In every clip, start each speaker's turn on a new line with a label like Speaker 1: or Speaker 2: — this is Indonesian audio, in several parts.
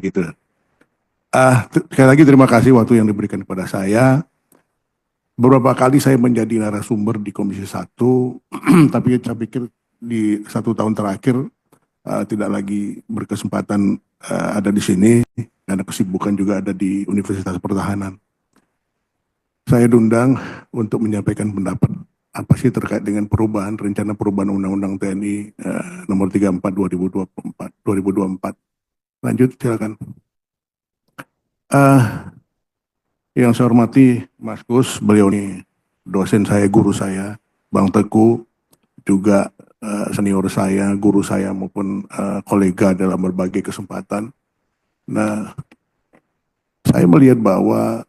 Speaker 1: gitu. Sekali lagi terima kasih waktu yang diberikan kepada saya. Beberapa kali saya menjadi narasumber di Komisi 1, tapi saya pikir di 1 tahun terakhir tidak lagi berkesempatan ada di sini, karena kesibukan juga ada di Universitas Pertahanan. Saya diundang untuk menyampaikan pendapat apa sih terkait dengan rencana perubahan Undang-Undang TNI nomor 34 2024. Lanjut, silakan. Yang saya hormati Mas Gus, beliau ini dosen saya, guru saya, Bang Teguh, juga senior saya, guru saya maupun kolega dalam berbagai kesempatan. Nah, saya melihat bahwa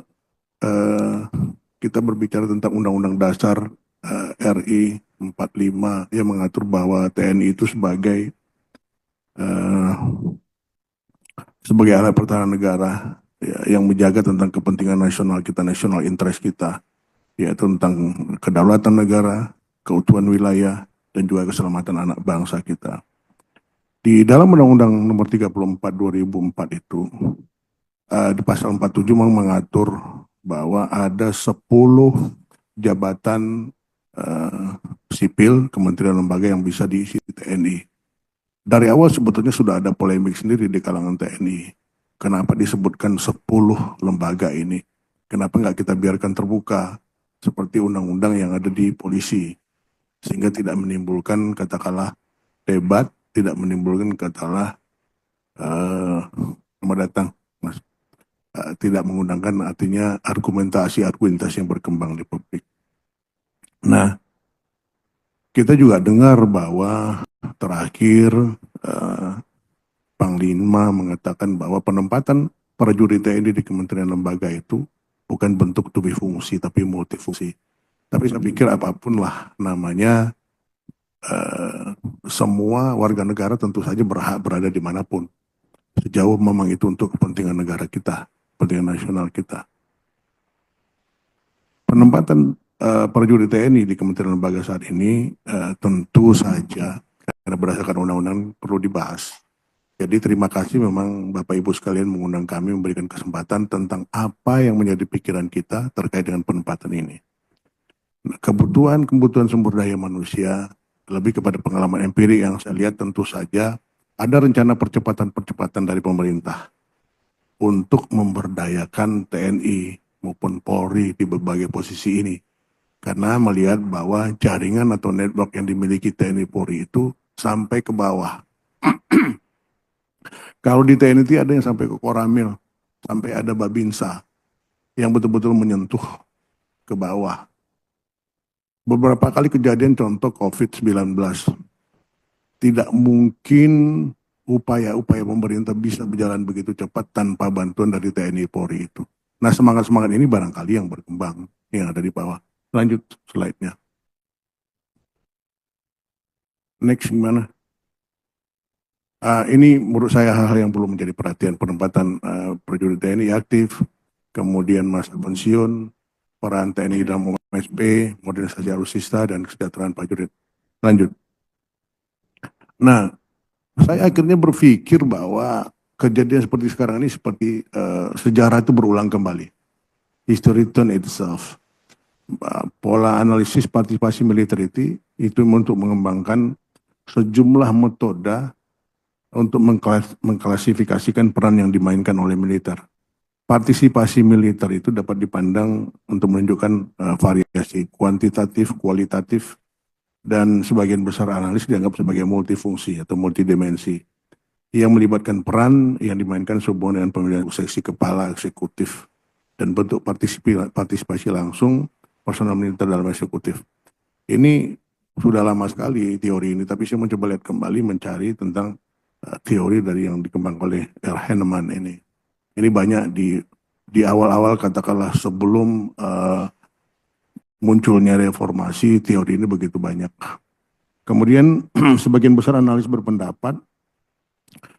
Speaker 1: kita berbicara tentang Undang-Undang Dasar RI 45 yang mengatur bahwa TNI itu sebagai alat pertahanan negara ya, yang menjaga tentang kepentingan nasional kita, national interest kita, yaitu tentang kedaulatan negara, keutuhan wilayah, dan juga keselamatan anak bangsa kita. Di dalam Undang-Undang nomor 34 2004 itu, di pasal 47 mengatur bahwa ada 10 jabatan sipil, kementerian lembaga yang bisa diisi TNI. Dari awal sebetulnya sudah ada polemik sendiri di kalangan TNI. Kenapa disebutkan 10 lembaga ini? Kenapa nggak kita biarkan terbuka seperti undang-undang yang ada di polisi, sehingga tidak menimbulkan katakanlah debat, tidak menimbulkan katakanlah datang, Mas, tidak mengundangkan artinya argumentasi yang berkembang di publik. Nah, kita juga dengar bahwa terakhir Panglima mengatakan bahwa penempatan prajurit TNI di kementerian lembaga itu bukan bentuk tubi fungsi tapi multifungsi. Tapi saya pikir apapun lah namanya, semua warga negara tentu saja berhak berada dimanapun, sejauh memang itu untuk kepentingan negara kita, kepentingan nasional kita. Penempatan prajurit TNI di kementerian lembaga saat ini tentu saja karena berdasarkan undang-undang perlu dibahas. Jadi terima kasih memang Bapak Ibu sekalian mengundang kami, memberikan kesempatan tentang apa yang menjadi pikiran kita terkait dengan penempatan ini. Nah, kebutuhan sumber daya manusia lebih kepada pengalaman empirik yang saya lihat tentu saja ada rencana percepatan dari pemerintah untuk memberdayakan TNI maupun Polri di berbagai posisi ini. Karena melihat bahwa jaringan atau network yang dimiliki TNI Polri itu sampai ke bawah. Kalau di TNI itu ada yang sampai ke Koramil, sampai ada Babinsa, yang betul-betul menyentuh ke bawah. Beberapa kali kejadian contoh COVID-19, tidak mungkin upaya-upaya pemerintah bisa berjalan begitu cepat tanpa bantuan dari TNI Polri itu. Nah, semangat-semangat ini barangkali yang berkembang, yang ada di bawah. Lanjut slide-nya. Next gimana? Ini menurut saya hal-hal yang perlu menjadi perhatian, penempatan prajurit TNI aktif, kemudian masa pensiun, peran TNI dalam MSP, modernisasi alutsista, dan kesejahteraan prajurit. Lanjut. Nah, saya akhirnya berpikir bahwa kejadian seperti sekarang ini seperti sejarah itu berulang kembali. History turn itself. Pola analisis partisipasi militer itu untuk mengembangkan sejumlah metode untuk mengklasifikasikan peran yang dimainkan oleh militer. Partisipasi militer itu dapat dipandang untuk menunjukkan variasi kuantitatif, kualitatif, dan sebagian besar analis dianggap sebagai multifungsi atau multidimensi yang melibatkan peran yang dimainkan sehubungan dengan pemilihan seksi kepala eksekutif dan bentuk partisipasi langsung personal militer dalam eksekutif. Ini sudah lama sekali teori ini, tapi saya mencoba lihat kembali, mencari tentang teori dari yang dikembangkan oleh Henneman ini. Ini banyak di awal-awal katakanlah sebelum munculnya reformasi, teori ini begitu banyak. Kemudian sebagian besar analis berpendapat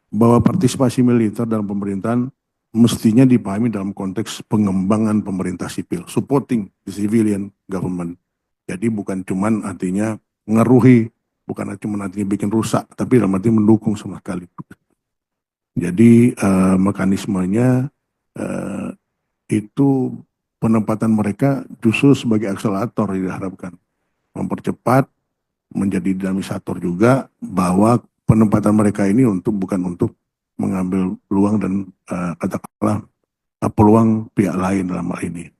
Speaker 1: bahwa partisipasi militer dalam pemerintahan mestinya dipahami dalam konteks pengembangan pemerintah sipil, supporting the civilian government. Jadi bukan cuman artinya ngeruhi, bukan cuma nantinya bikin rusak, tapi dalam arti mendukung sama sekali. Jadi mekanismenya eh, itu penempatan mereka justru sebagai akselerator diharapkan mempercepat, menjadi dinamisator juga bahwa penempatan mereka ini bukan untuk mengambil peluang dan katakanlah peluang pihak lain dalam hal ini.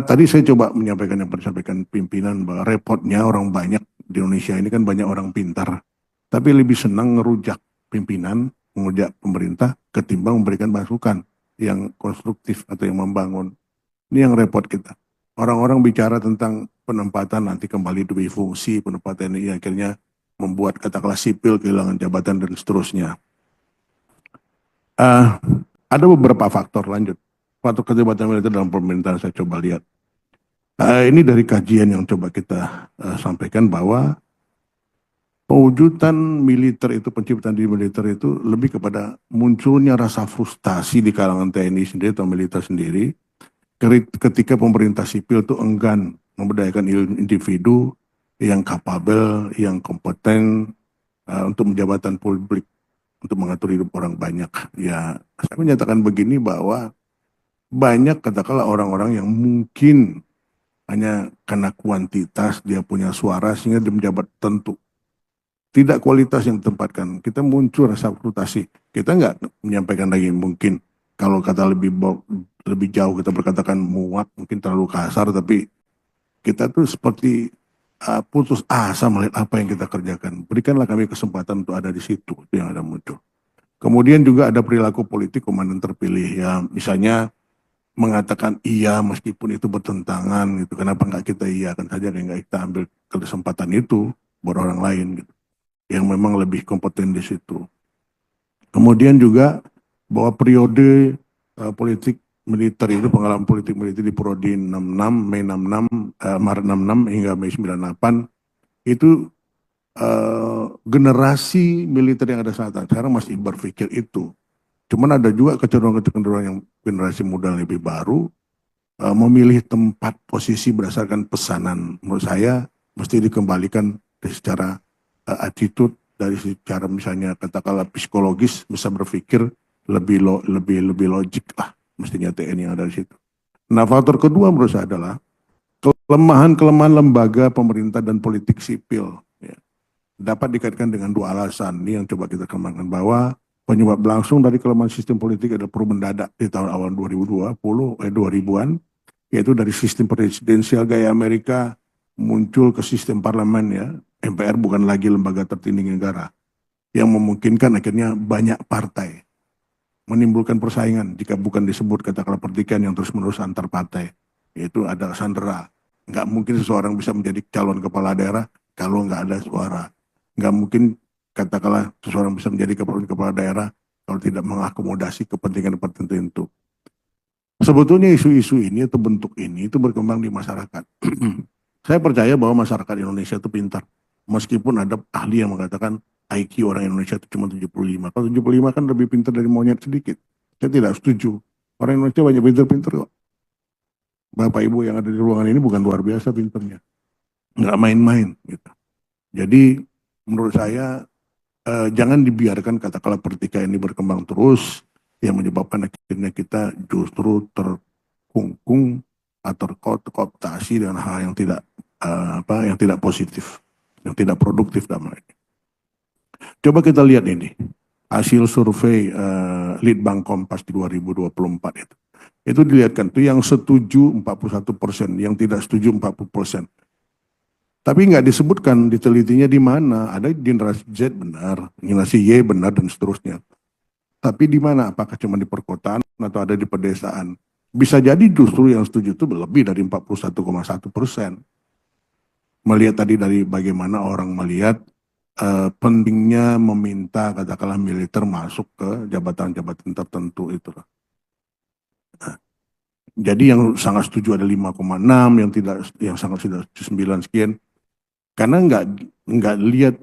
Speaker 1: Tadi saya coba menyampaikan yang disampaikan pimpinan bahwa repotnya orang banyak di Indonesia ini kan banyak orang pintar, tapi lebih senang ngerujak pimpinan, mengujak pemerintah ketimbang memberikan masukan yang konstruktif atau yang membangun. Ini yang repot kita. Orang-orang bicara tentang penempatan nanti kembali demi fungsi penempatan ini akhirnya membuat katakanlah sipil kehilangan jabatan dan seterusnya. Uh, ada beberapa faktor lanjut. Faktor keterlibatan militer dalam pemerintahan saya coba lihat. Ini dari kajian yang coba kita sampaikan bahwa pewujudan militer itu, penciptaan diri militer itu lebih kepada munculnya rasa frustasi di kalangan TNI sendiri atau militer sendiri ketika pemerintah sipil itu enggan memberdayakan individu yang kapabel, yang kompeten untuk menjabatan publik, untuk mengatur hidup orang banyak. Ya, saya menyatakan begini bahwa banyak katakanlah orang-orang yang mungkin hanya karena kuantitas dia punya suara sehingga dia menjabat tentu. Tidak kualitas yang ditempatkan. Kita muncul rasa frustasi. Kita nggak menyampaikan lagi mungkin kalau kata lebih jauh kita berkatakan muak, mungkin terlalu kasar, tapi kita tuh seperti putus asa melihat apa yang kita kerjakan. Berikanlah kami kesempatan untuk ada di situ, itu yang ada muncul. Kemudian juga ada perilaku politik komandan terpilih ya, misalnya mengatakan iya meskipun itu bertentangan gitu. Kenapa nggak kita iyakan saja, nggak kita ambil kesempatan itu buat orang lain gitu, yang memang lebih kompeten di situ. Kemudian juga bahwa periode politik militer itu, pengalaman politik militer di Prodi 66, Mei 66, Maret 66 hingga Mei 98 itu generasi militer yang ada saat sekarang masih berpikir itu. Cuman ada juga kecenderungan-kecenderungan yang generasi muda lebih baru memilih tempat posisi berdasarkan pesanan. Menurut saya mesti dikembalikan dari secara attitude, dari secara misalnya katakanlah psikologis bisa berpikir lebih logik lah mestinya TNI yang ada di situ. Nah, faktor kedua menurut saya adalah kelemahan lembaga pemerintah dan politik sipil. Ya. Dapat dikaitkan dengan dua alasan ini yang coba kita kembangkan, bahwa penyebab langsung dari kelemahan sistem politik adalah perubahan mendadak di tahun awal 2020-an, yaitu dari sistem presidensial gaya Amerika muncul ke sistem parlemen ya. MPR bukan lagi lembaga tertinggi negara, yang memungkinkan akhirnya banyak partai, menimbulkan persaingan jika bukan disebut katakanlah pertikaian yang terus-menerus antar partai, yaitu ada sandera. Nggak mungkin seseorang bisa menjadi calon kepala daerah kalau nggak ada suara. Nggak mungkin katakanlah seseorang bisa menjadi kepala daerah kalau tidak mengakomodasi kepentingan tertentu. Sebetulnya isu-isu ini atau bentuk ini itu berkembang di masyarakat. Saya percaya bahwa masyarakat Indonesia itu pintar. Meskipun ada ahli yang mengatakan IQ orang Indonesia itu cuma 75. Kalau 75 kan lebih pintar dari monyet sedikit. Saya tidak setuju. Orang Indonesia banyak pintar-pintar kok. Bapak Ibu yang ada di ruangan ini bukan luar biasa pintarnya. Nggak main-main gitu. Jadi menurut saya jangan dibiarkan katakanlah pertikaian ini berkembang terus yang menyebabkan akhirnya kita justru terkungkung atau terkooptasi dengan hal yang tidak positif, yang tidak produktif dalam hal ini. Coba kita lihat ini hasil survei Litbang Kompas di 2024 itu. Itu dilihatkan tuh yang setuju 41%, yang tidak setuju 40%. Tapi nggak disebutkan ditelitinya di mana. Ada generasi Z benar, generasi Y benar dan seterusnya. Tapi di mana? Apakah cuma di perkotaan atau ada di pedesaan? Bisa jadi justru yang setuju itu lebih dari 41,1%. Melihat tadi dari bagaimana orang melihat pentingnya meminta katakanlah militer masuk ke jabatan-jabatan tertentu itu. Nah, jadi yang sangat setuju ada 5,6, yang sangat sudah 9 sekian. Karena nggak lihat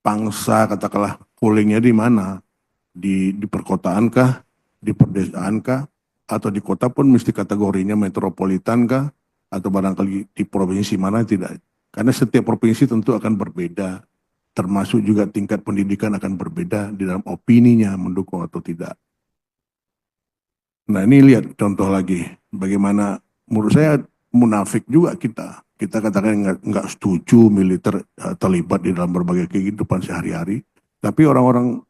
Speaker 1: pangsa katakanlah pollingnya di mana, di perkotaan kah, di perdesaan kah, atau di kota pun mesti kategorinya metropolitan kah, atau barangkali di provinsi mana tidak. Karena setiap provinsi tentu akan berbeda termasuk juga tingkat pendidikan akan berbeda di dalam opininya mendukung atau tidak. Nah ini lihat contoh lagi, bagaimana menurut saya munafik juga kita. Kita katakan nggak setuju militer terlibat di dalam berbagai kehidupan sehari-hari, tapi orang-orang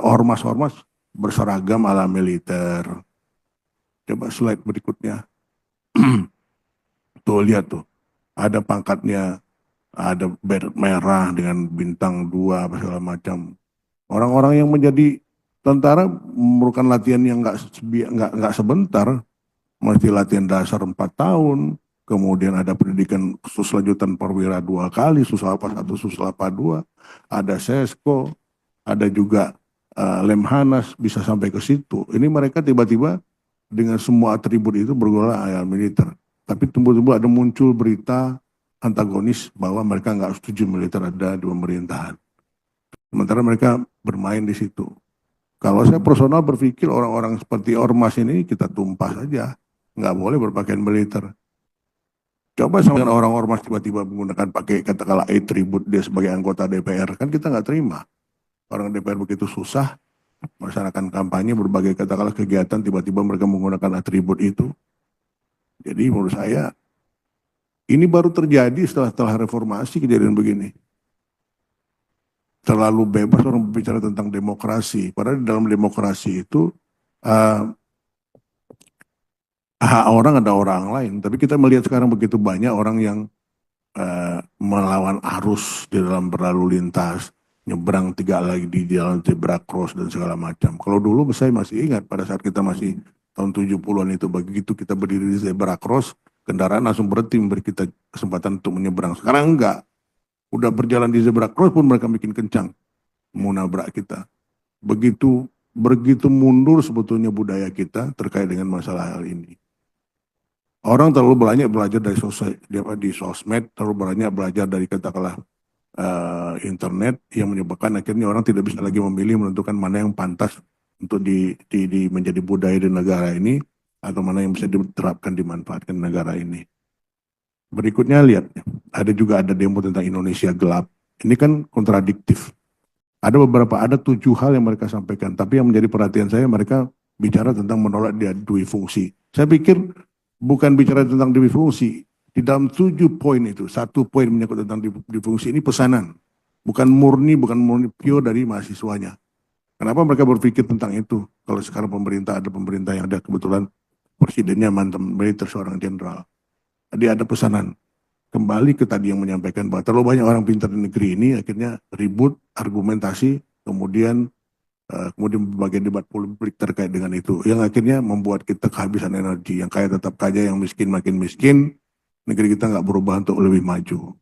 Speaker 1: ormas-ormas berseragam ala militer. Coba slide berikutnya. Tuh lihat tuh, ada pangkatnya, ada beret merah dengan bintang 2 apa segala macam. Orang-orang yang menjadi tentara memerlukan latihan yang nggak sebentar, mesti latihan dasar 4 tahun, kemudian ada pendidikan khusus lanjutan perwira 2 kali, Susalapa 1, Susalapa 2, ada sesko, ada juga Lemhanas bisa sampai ke situ. Ini mereka tiba-tiba dengan semua atribut itu bergolak ayat militer. Tapi tiba-tiba ada muncul berita antagonis bahwa mereka nggak setuju militer ada di pemerintahan. Sementara mereka bermain di situ. Kalau saya personal berpikir orang-orang seperti ormas ini kita tumpah saja. Nggak boleh berpakaian militer. Coba sama dengan orang ormas tiba-tiba menggunakan pakai katakanlah atribut dia sebagai anggota DPR. Kan kita nggak terima. Orang DPR begitu susah melaksanakan kampanye berbagai katakanlah kegiatan tiba-tiba mereka menggunakan atribut itu. Jadi menurut saya ini baru terjadi setelah reformasi kejadian begini. Terlalu bebas orang berbicara tentang demokrasi. Padahal di dalam demokrasi itu hak orang ada orang lain. Tapi kita melihat sekarang begitu banyak orang yang melawan arus di dalam berlalu lintas, nyebrang 3 lagi di jalan zebra cross dan segala macam. Kalau dulu saya masih ingat pada saat kita masih tahun 70-an itu, begitu kita berdiri di zebra cross, kendaraan langsung berhenti memberi kita kesempatan untuk menyeberang. Sekarang enggak. Udah berjalan di zebra cross pun mereka bikin kencang mau nabrak kita. Begitu mundur sebetulnya budaya kita terkait dengan masalah hal ini. Orang terlalu banyak belajar dari sosmed, terlalu banyak belajar dari katakanlah internet yang menyebabkan akhirnya orang tidak bisa lagi memilih menentukan mana yang pantas untuk menjadi budaya di negara ini atau mana yang bisa diterapkan dimanfaatkan di negara ini. Berikutnya lihat, ada demo tentang Indonesia gelap. Ini kan kontradiktif. Ada 7 hal yang mereka sampaikan, tapi yang menjadi perhatian saya mereka bicara tentang menolak dia dui fungsi. Saya pikir bukan bicara tentang dui fungsi. Di dalam 7 poin itu, 1 poin menyangkut tentang dui fungsi ini pesanan. Bukan murni pure dari mahasiswanya. Kenapa mereka berpikir tentang itu? Kalau sekarang ada pemerintah yang ada kebetulan presidennya mantan militer seorang jenderal. Tadi ada pesanan. Kembali ke tadi yang menyampaikan bahwa terlalu banyak orang pintar di negeri ini akhirnya ribut, argumentasi, kemudian berbagai debat publik terkait dengan itu. Yang akhirnya membuat kita kehabisan energi. Yang kaya tetap kaya, yang miskin makin miskin. Negeri kita nggak berubah untuk lebih maju.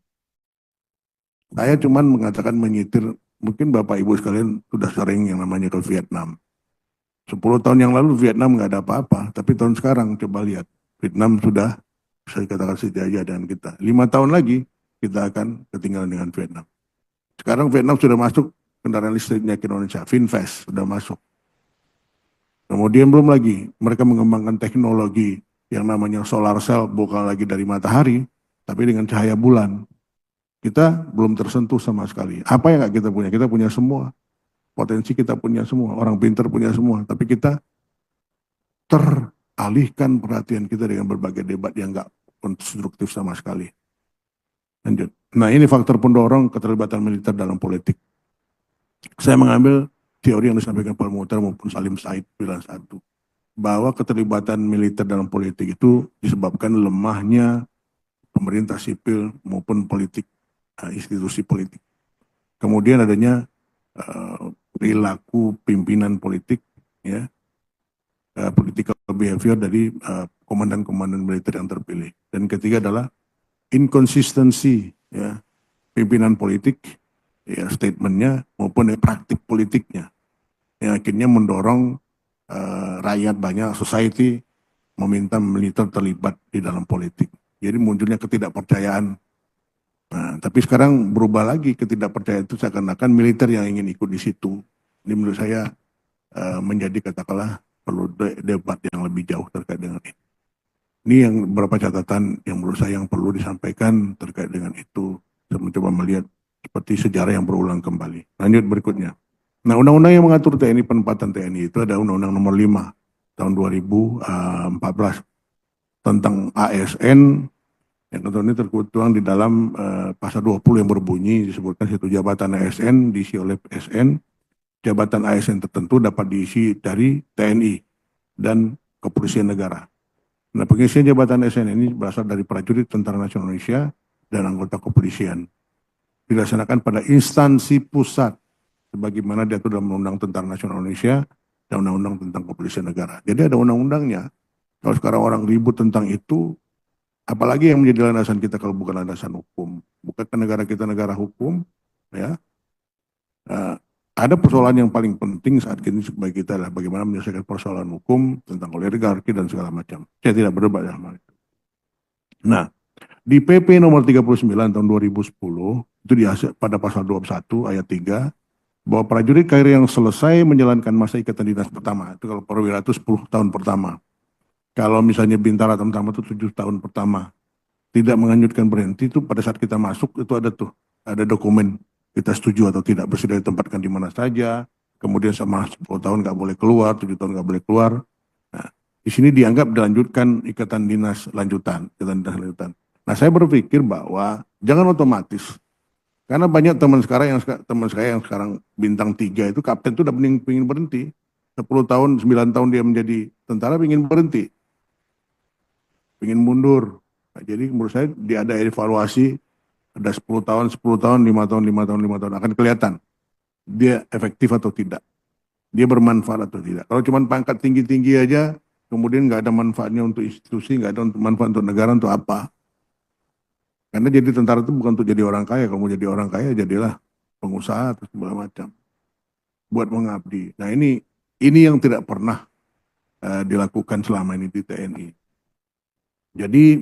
Speaker 1: Saya cuman mengatakan menyitir, mungkin Bapak Ibu sekalian sudah sering yang namanya ke Vietnam. 10 tahun yang lalu Vietnam nggak ada apa-apa, tapi tahun sekarang coba lihat. Vietnam sudah bisa dikatakan sejajar dengan kita. 5 tahun lagi kita akan ketinggalan dengan Vietnam. Sekarang Vietnam sudah masuk kendaraan listriknya ke Indonesia, Finfast sudah masuk. Kemudian belum lagi mereka mengembangkan teknologi yang namanya solar cell, bukan lagi dari matahari, tapi dengan cahaya bulan. Kita belum tersentuh sama sekali. Apa yang nggak kita punya? Kita punya semua. Potensi kita punya semua. Orang pintar punya semua. Tapi kita alihkan perhatian kita dengan berbagai debat yang nggak konstruktif sama sekali. Lanjut. Nah ini faktor pendorong keterlibatan militer dalam politik. Saya mengambil teori yang disampaikan Pak Muhtar maupun Salim Said bilang satu, bahwa keterlibatan militer dalam politik itu disebabkan lemahnya pemerintah sipil maupun politik, institusi politik. Kemudian adanya perilaku pimpinan politik, ya, political behavior dari komandan-komandan militer yang terpilih. Dan ketiga adalah inkonsistensi, ya, pimpinan politik, ya, statementnya maupun praktik politiknya yang akhirnya mendorong rakyat banyak, society meminta militer terlibat di dalam politik. Jadi munculnya ketidakpercayaan. Nah, tapi sekarang berubah lagi, ketidakpercayaan itu seakan-akan militer yang ingin ikut di situ. Ini menurut saya menjadi katakanlah perlu debat yang lebih jauh terkait dengan ini. Ini yang beberapa catatan yang menurut saya yang perlu disampaikan terkait dengan itu. Saya mencoba melihat seperti sejarah yang berulang kembali. Lanjut berikutnya. Nah, undang-undang yang mengatur TNI, penempatan TNI itu ada Undang-Undang Nomor 5 tahun 2014 tentang ASN, yang tentu ini tertuang di dalam pasal 20 yang berbunyi disebutkan situ jabatan ASN diisi oleh PSN, jabatan ASN tertentu dapat diisi dari TNI dan Kepolisian Negara. Nah, pengisian jabatan ASN ini berasal dari prajurit Tentara Nasional Indonesia dan anggota kepolisian. Dilaksanakan pada instansi pusat sebagaimana diatur dalam Undang-Undang Tentara Nasional Indonesia dan Undang-Undang tentang Kepolisian Negara. Jadi ada undang-undangnya. Kalau sekarang orang ribut tentang itu, apalagi yang menjadi landasan kita kalau bukan landasan hukum? Bukankah negara kita negara hukum? Ya, ada persoalan yang paling penting saat ini bagi kita adalah bagaimana menyelesaikan persoalan hukum tentang oligarki dan segala macam. Saya tidak berdebat dalam hal itu. Nah, di PP nomor 39 tahun 2010 itu pada pasal 21 ayat 3 bahwa prajurit KRI yang selesai menjalankan masa ikatan dinas pertama, itu kalau perwira itu 10 tahun pertama. Kalau misalnya bintara pertama itu 7 tahun pertama. Tidak menganjurkan berhenti itu pada saat kita masuk itu ada dokumen kita setuju atau tidak, bersedia ditempatkan di mana saja, kemudian sama 10 tahun nggak boleh keluar, 7 tahun nggak boleh keluar. Nah, di sini dianggap dilanjutkan ikatan dinas lanjutan. Nah, saya berpikir bahwa jangan otomatis, karena banyak teman saya yang sekarang bintang 3 itu kapten itu udah pengen berhenti. 10 tahun, 9 tahun dia menjadi tentara pengen berhenti. Pengen mundur. Nah, jadi menurut saya dia ada evaluasi, ada 10 tahun, 10 tahun, 5 tahun, 5 tahun, 5 tahun. Akan kelihatan dia efektif atau tidak. Dia bermanfaat atau tidak. Kalau cuma pangkat tinggi-tinggi aja, kemudian nggak ada manfaatnya untuk institusi, nggak ada manfaat untuk negara, untuk apa? Karena jadi tentara itu bukan untuk jadi orang kaya. Kalau mau jadi orang kaya, jadilah pengusaha atau segala macam. Buat mengabdi. Nah, ini yang tidak pernah dilakukan selama ini di TNI. Jadi,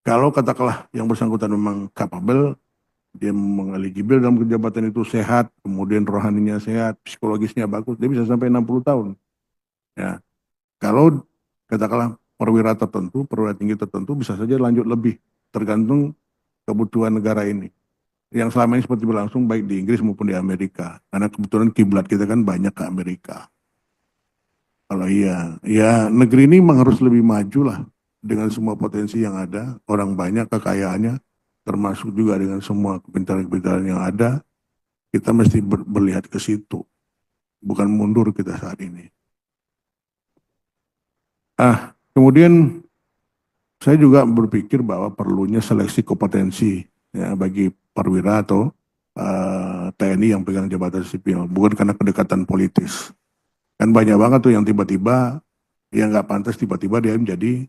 Speaker 1: kalau katakanlah yang bersangkutan memang capable, dia mengeligible dalam jabatan itu sehat, kemudian rohaninya sehat, psikologisnya bagus, dia bisa sampai 60 tahun. Ya. Kalau katakanlah perwira tertentu, perwira tinggi tertentu bisa saja lanjut lebih, tergantung kebutuhan negara ini. Yang selama ini seperti berlangsung baik di Inggris maupun di Amerika. Karena kebetulan kiblat kita kan banyak ke Amerika. Kalau ya negeri ini memang harus lebih maju lah dengan semua potensi yang ada, orang banyak, kekayaannya, termasuk juga dengan semua kepintaran-kepintaran yang ada, kita mesti berlihat ke situ, bukan mundur kita saat ini. Kemudian saya juga berpikir bahwa perlunya seleksi kompetensi ya, bagi perwira atau TNI yang pegang jabatan sipil, bukan karena kedekatan politis. Kan banyak banget tuh yang tiba-tiba yang nggak pantas tiba-tiba dia menjadi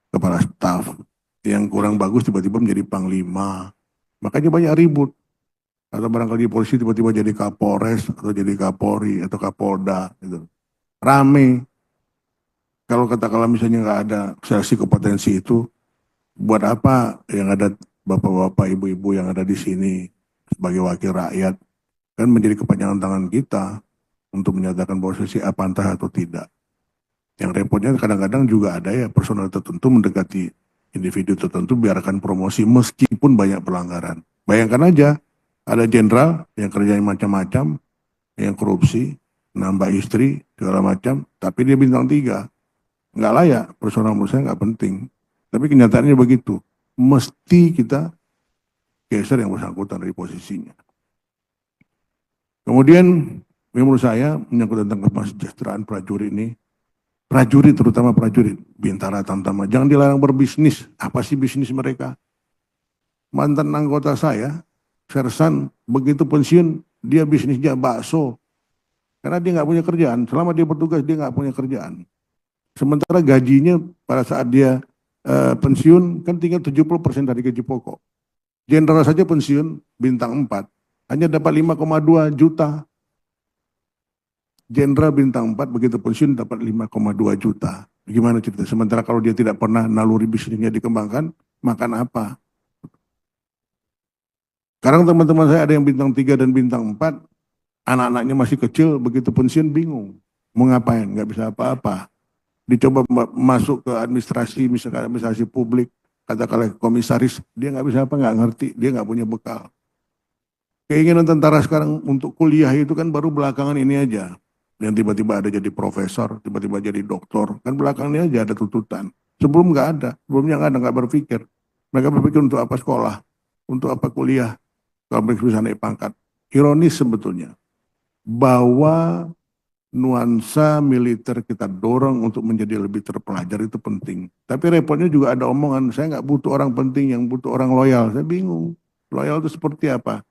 Speaker 1: kepala staf, yang kurang bagus tiba-tiba menjadi panglima, makanya banyak ribut. Atau barangkali polisi tiba-tiba jadi kapolres atau jadi kapolri atau kapolda, gitu. Rame. Kalau katakanlah misalnya nggak ada seleksi kompetensi itu, buat apa yang ada bapak-bapak, ibu-ibu yang ada di sini sebagai wakil rakyat, kan menjadi kepanjangan tangan kita untuk menyatakan bahwa sisi pantas atau tidak. Yang repotnya kadang-kadang juga ada ya personal tertentu mendekati individu tertentu biarkan promosi meskipun banyak pelanggaran. Bayangkan aja ada jenderal yang kerjanya macam-macam, yang korupsi, nambah istri, segala macam, tapi dia bintang 3. Nggak layak, personal menurut saya nggak penting. Tapi kenyataannya begitu. Mesti kita geser yang bersangkutan dari posisinya. Kemudian menurut saya menyangkut tentang kesejahteraan prajurit ini, prajurit terutama prajurit bintara tamtama jangan dilarang berbisnis. Apa sih bisnis mereka? Mantan anggota saya, sersan, begitu pensiun dia bisnisnya bakso. Karena dia nggak punya kerjaan. Selama dia bertugas dia nggak punya kerjaan. Sementara gajinya pada saat dia pensiun kan tinggal 70% dari gaji pokok. Jenderal saja pensiun bintang 4 hanya dapat 5,2 juta. Jenderal bintang 4 begitu pensiun dapat 5,2 juta. Gimana cerita? Sementara kalau dia tidak pernah naluri bisnisnya dikembangkan, makan apa? Sekarang teman-teman saya ada yang bintang 3 dan bintang 4, anak-anaknya masih kecil, begitu pensiun bingung. Mau ngapain? Nggak bisa apa-apa. Dicoba masuk ke administrasi, misalkan administrasi publik, katakanlah komisaris, dia nggak bisa apa, nggak ngerti, dia nggak punya bekal. Keinginan tentara sekarang untuk kuliah itu kan baru belakangan ini aja. Yang tiba-tiba ada jadi profesor, tiba-tiba jadi doktor. Kan belakangan ini aja ada tuntutan. Sebelum nggak ada, sebelumnya nggak ada, nggak berpikir. Mereka berpikir untuk apa sekolah, untuk apa kuliah, kalau mereka bisa naik pangkat. Ironis sebetulnya, bahwa nuansa militer kita dorong untuk menjadi lebih terpelajar itu penting. Tapi repotnya juga ada omongan, saya nggak butuh orang penting, yang butuh orang loyal. Saya bingung, loyal itu seperti apa?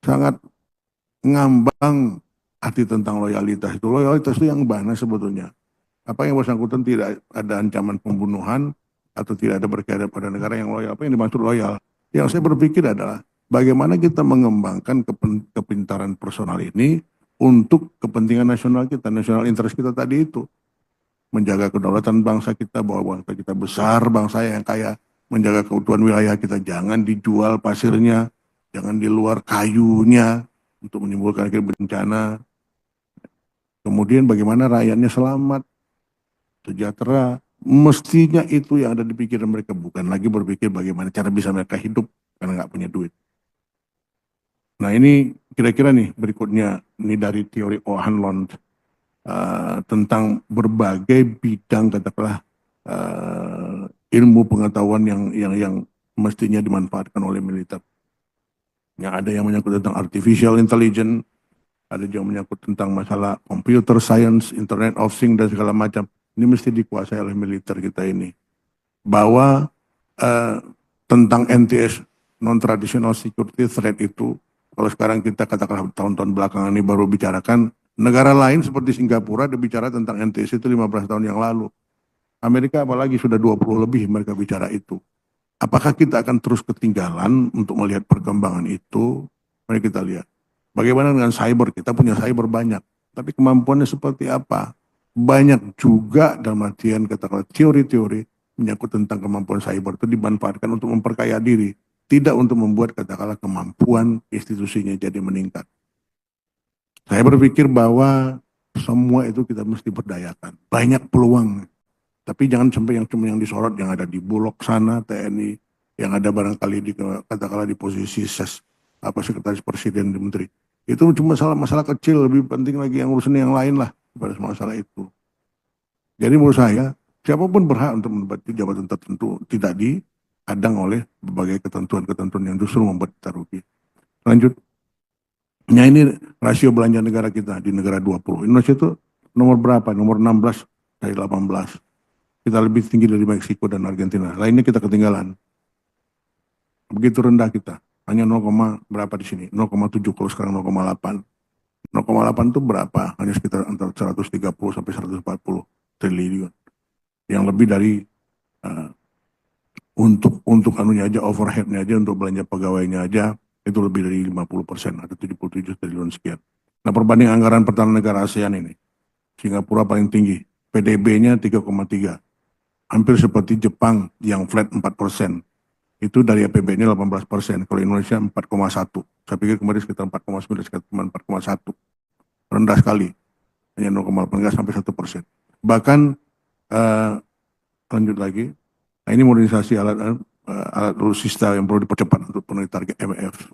Speaker 1: Sangat ngambang arti tentang loyalitas itu. Loyalitas itu yang mana sebetulnya? Apa yang bersangkutan tidak ada ancaman pembunuhan atau tidak ada berkaitan pada negara yang loyal? Apa yang dimaksud loyal? Yang saya berpikir adalah bagaimana kita mengembangkan kepintaran personal ini untuk kepentingan nasional kita, nasional interest kita tadi itu. Menjaga kedaulatan bangsa kita, bahwa bangsa kita besar, bangsa yang kaya, menjaga keutuhan wilayah kita, jangan dijual pasirnya, jangan di luar kayunya untuk menimbulkan bencana. Kemudian bagaimana rakyatnya selamat, sejahtera, mestinya itu yang ada di pikiran mereka, bukan lagi berpikir bagaimana cara bisa mereka hidup karena nggak punya duit. Nah ini kira-kira nih berikutnya, ini dari teori O'Hanlon tentang berbagai bidang katakanlah ilmu pengetahuan yang mestinya dimanfaatkan oleh militer. Yang ada yang menyangkut tentang artificial intelligence, ada juga menyangkut tentang masalah computer science, internet of things dan segala macam. Ini mesti dikuasai oleh militer kita ini. Bahwa eh, tentang NTS, non-traditional security threat itu, kalau sekarang kita katakanlah tahun-tahun belakangan ini baru bicarakan, negara lain seperti Singapura dia bicara tentang NTS itu 15 tahun yang lalu. Amerika apalagi sudah 20 lebih mereka bicara itu. Apakah kita akan terus ketinggalan untuk melihat perkembangan itu? Mari kita lihat. Bagaimana dengan cyber? Kita punya cyber banyak. Tapi kemampuannya seperti apa? Banyak juga dalam artian katakanlah teori-teori menyangkut tentang kemampuan cyber itu dimanfaatkan untuk memperkaya diri. Tidak untuk membuat katakanlah kemampuan institusinya jadi meningkat. Saya berpikir bahwa semua itu kita mesti berdayakan. Banyak peluang. Tapi jangan sampai yang cuma yang disorot yang ada di Bulog sana, TNI, yang ada barangkali di katakanlah di posisi ses apa sekretaris presiden di menteri. Itu cuma masalah kecil, lebih penting lagi yang urusan yang lain lah pada masalah itu. Jadi menurut saya siapapun berhak untuk menempati jabatan tertentu, tidak dihadang oleh berbagai ketentuan-ketentuan yang justru membuat kita rugi. Lanjut. Nah ini rasio belanja negara kita di negara 20. Indonesia itu nomor berapa? Nomor 16 dari 18. Kita lebih tinggi dari Meksiko dan Argentina. Lainnya kita ketinggalan. Begitu rendah kita. Hanya 0, berapa di sini? 0,7, kalau sekarang 0,8. 0,8 itu berapa? Hanya sekitar antara 130 sampai 140 triliun. Yang lebih dari uh, untuk anunya aja, overheadnya aja, untuk belanja pegawainya aja, itu lebih dari 50%, ada 77 triliun sekian. Nah perbandingan anggaran pertahanan negara ASEAN ini, Singapura paling tinggi, PDB-nya 3,3. Hampir seperti Jepang yang flat 4%. Itu dari APBN-nya 18%. Kalau Indonesia 4,1. Saya pikir kemarin sekitar 4,9, sekitar 4,1. Rendah sekali. Hanya 0,8, enggak sampai 1%. Bahkan lanjut lagi. Nah, ini modernisasi alat alutsista yang perlu dipercepat untuk penuhi target MF.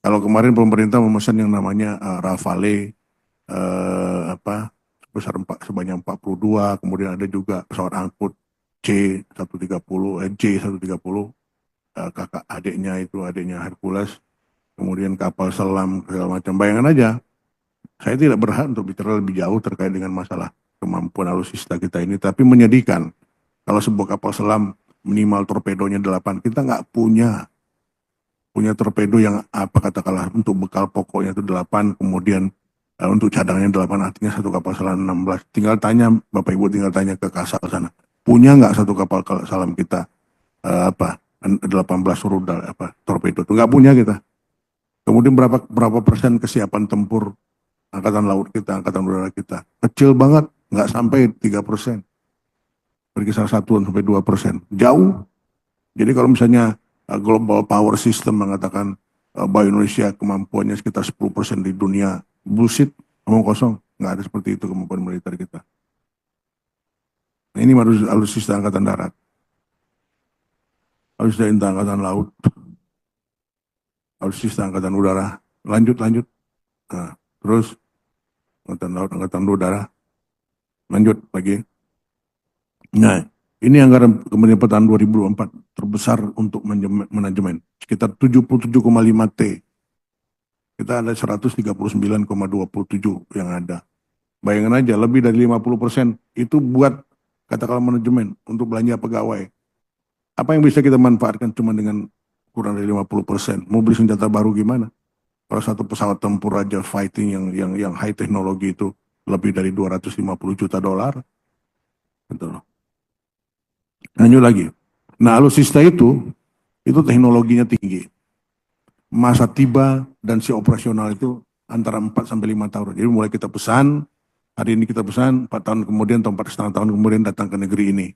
Speaker 1: Kalau kemarin pemerintah memesan yang namanya Rafale sebanyak 42, kemudian ada juga pesawat angkut J130 kakak adiknya Hercules, kemudian kapal selam segala macam. Bayangan aja, saya tidak berhak untuk bicara lebih jauh terkait dengan masalah kemampuan alutsista kita ini, tapi menyedihkan kalau sebuah kapal selam minimal torpedonya 8, kita nggak punya torpedo yang apa katakanlah untuk bekal pokoknya itu 8, kemudian untuk cadangannya 8, artinya satu kapal selam 16. Tinggal tanya Bapak Ibu, tinggal tanya ke Kasal sana. Punya nggak satu kapal selam kita 18 rudal torpedo itu nggak punya kita. Kemudian berapa persen kesiapan tempur angkatan laut kita, angkatan udara kita? Kecil banget, nggak sampai 3%. Berkisar 1 sampai 2%. Jauh. Jadi kalau misalnya global power system mengatakan bahwa Indonesia kemampuannya sekitar 10% di dunia, bullshit, omong kosong. Nggak ada seperti itu kemampuan militer kita. Nah, ini alutsista angkatan darat. Alutsista angkatan laut. Alutsista Angkatan Udara. Lanjut. Nah, terus Angkatan Laut, Angkatan Udara. Lanjut lagi. Nah, ini anggaran Kementerian Pertahanan 2024 terbesar untuk manajemen. Sekitar 77,5 T. Kita ada 139,27 yang ada. Bayangkan aja, lebih dari 50% itu buat katakanlah manajemen untuk belanja pegawai. Apa yang bisa kita manfaatkan cuma dengan kurang dari 50%? Mau beli senjata baru gimana? Kalau satu pesawat tempur aja fighting yang high teknologi itu lebih dari 250 juta dolar. Betul. Lanjut lagi. Nah, alutsista itu teknologinya tinggi. Masa tiba dan si operasional itu antara 4 sampai 5 tahun. Jadi mulai kita pesan, hari ini kita pesan, 4 tahun kemudian atau 4,5 tahun kemudian datang ke negeri ini.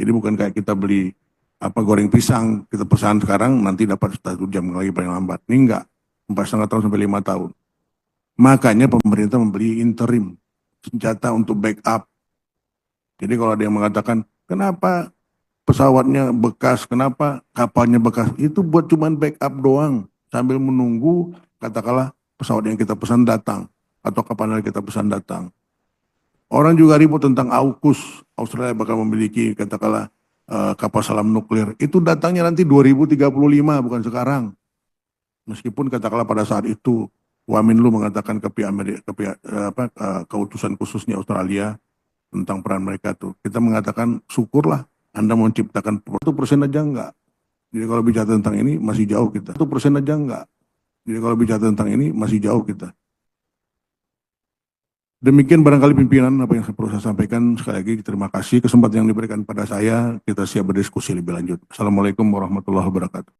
Speaker 1: Jadi bukan kayak kita beli goreng pisang, kita pesan sekarang nanti dapat 1 jam lagi paling lambat. Ini enggak, 4,5 tahun sampai 5 tahun. Makanya pemerintah membeli interim, senjata untuk backup. Jadi kalau ada yang mengatakan, kenapa pesawatnya bekas, kenapa kapalnya bekas, itu buat cuman backup doang. Sambil menunggu katakanlah pesawat yang kita pesan datang atau kapal yang kita pesan datang. Orang juga ribut tentang AUKUS, Australia bakal memiliki katakanlah kapal selam nuklir. Itu datangnya nanti 2035 bukan sekarang. Meskipun katakanlah pada saat itu Waminlu mengatakan ke pihak keutusan khususnya Australia tentang peran mereka tuh. Kita mengatakan syukurlah Anda menciptakan 1% aja enggak. Jadi kalau bicara tentang ini masih jauh kita. 1% aja enggak. Jadi kalau bicara tentang ini masih jauh kita. Demikian barangkali pimpinan apa yang perlu saya sampaikan. Sekali lagi terima kasih kesempatan yang diberikan pada saya. Kita siap berdiskusi lebih lanjut. Assalamualaikum warahmatullahi wabarakatuh.